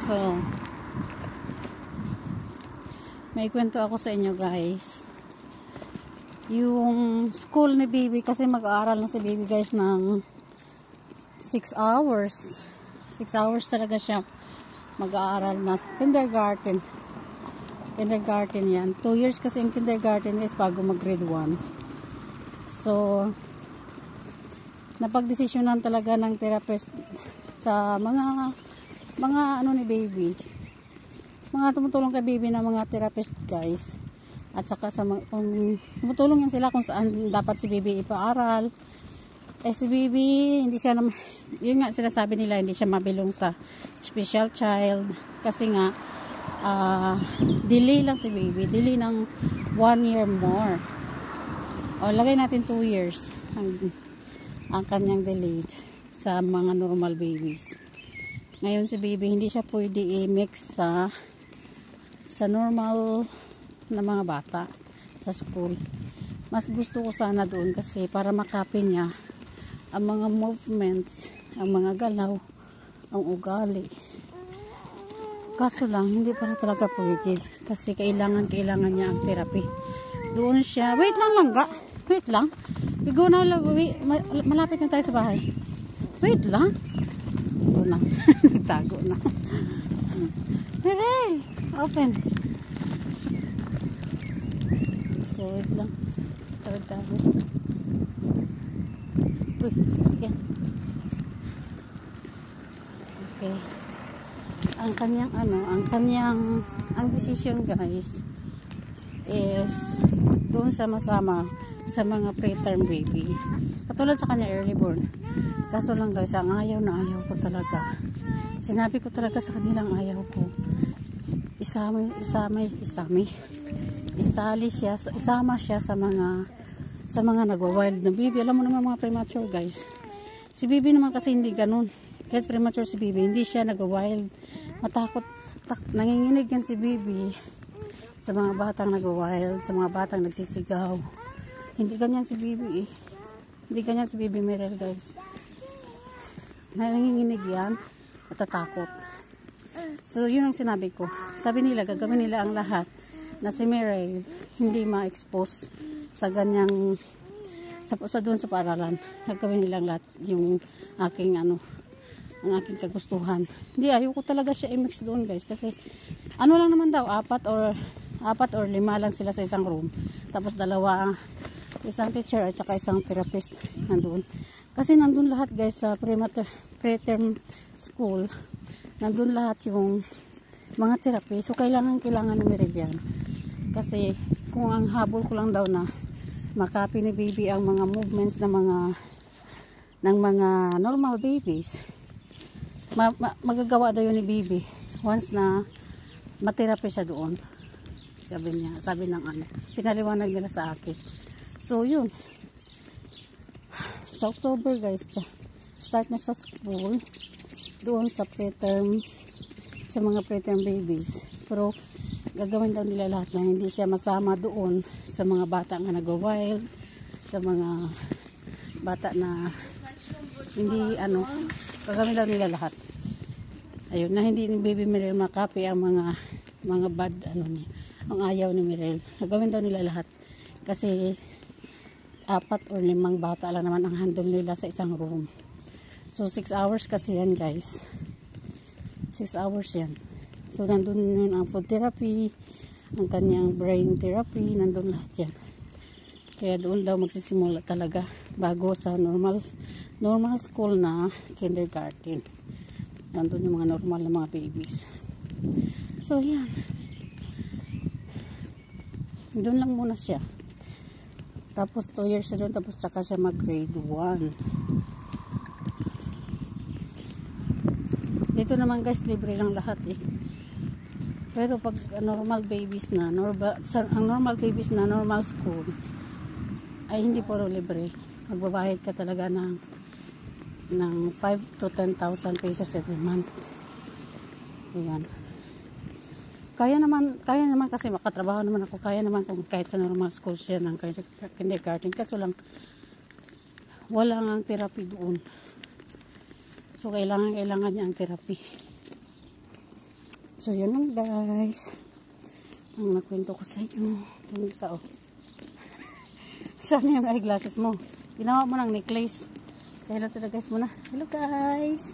So, may kwento ako sa inyo guys. Yung school ni baby, kasi mag-aaral na si baby guys ng 6 hours. 6 hours talaga siya mag-aaral na sa kindergarten. Kindergarten yan. 2 years kasi yung kindergarten is bago mag-grade 1. So, napagdesisyonan talaga ng therapist sa mga ano ni baby, mga tumutulong kay baby na mga therapist guys, at saka sa tumutulong yan sila kung saan dapat si baby ipaaral. Si baby hindi siya yun nga sila sabi nila, hindi siya mabilong sa special child kasi nga delay lang si baby, delay ng 1 year more, o lagay natin 2 years ang kanyang delayed sa mga normal babies. Ngayon si baby hindi siya pwede i-mix sa normal na mga bata sa school. Mas gusto ko sana doon kasi para makapin niya ang mga movements, ang mga galaw, ang ugali. Kaso lang hindi para talaga pwede kasi kailangan niya ang therapy. Doon siya, wait lang, bigo na, malapit na tayo sa bahay. Wait lang. Na nagtago na. Hooray! Open. So wait lang, tago. Uy, sige. Okay, ang decision guys is doon sa masama sa mga preterm baby, katulad sa kanya early born. Kaso lang guys, ang ayaw ko talaga, sinabi ko talaga sa kanilang ayaw ko, isama siya sa mga nagwa-wild na baby. Alam mo naman mga premature guys, si baby naman kasi hindi ganun. Kahit premature si baby, hindi siya nagwa-wild, matakot, nanginginig yan si baby sa mga batang nagwa-wild, sa mga batang nagsisigaw. Hindi ganyan si baby hindi ganyan si baby Mirel guys. Nanginginig yan, matatakot. So yun ang sinabi ko, sabi nila gagawin nila ang lahat na si Mirel hindi ma-expose sa ganyang sa doon sa paaralan. Gagawin nila ang lahat yung aking ang aking kagustuhan. Hindi, ayoko talaga siya i-mix doon guys kasi ano lang naman daw, 4 or 5 lang sila sa isang room, tapos dalawa, isang teacher at saka isang therapist nandun. Kasi nandun lahat guys sa preterm school, nandun lahat yung mga therapy. So kailangan ni Meridian, kasi kung ang habol ko lang daw na makapi ni baby ang mga movements ng mga normal babies, magagawa daw yun ni baby once na matherapy siya doon. Sabi ng pinaliwanag nila sa akin. So yun, sa October guys, start na sa school doon sa preterm, sa mga preterm babies. Pero gagawin daw nila lahat na hindi siya masama doon sa mga bata nga nag-wild, sa mga bata na hindi gagawin daw nila lahat. Ayun, na hindi ni baby Mirel makapi ang mga bad niya, ang ayaw ni Mirel. Gagawin daw nila lahat kasi 4 or 5 bata lang naman ang handle nila sa isang room. So 6 hours kasi yan guys, 6 hours yan. So nandun yun ang food therapy, ang kanyang brain therapy, nandun lahat yan. Kaya doon daw magsisimula talaga bago sa normal school na kindergarten. Nandun yung mga normal na mga babies. So yan, doon lang muna siya. Tapos 2 years na doon, tapos tsaka siya mag grade 1. Dito naman guys, libre lang lahat Pero pag normal babies na, ang normal babies na normal school, ay hindi puro libre. Magbabayad ka talaga ng 5 to 10,000 pesos every month. Ayan. Kaya naman kasi makatrabaho naman ako. Kaya naman kung kahit sa normal school siya ng kindergarten. Kaso lang, wala nga ang therapy doon. So, kailangan niya ang therapy. So, yun lang guys. Ang nakwento ko sa inyo. Yung isa, oh. Saan yung eyeglasses mo? Ginawa mo ng necklace. So, hello to the guys muna. Hello guys!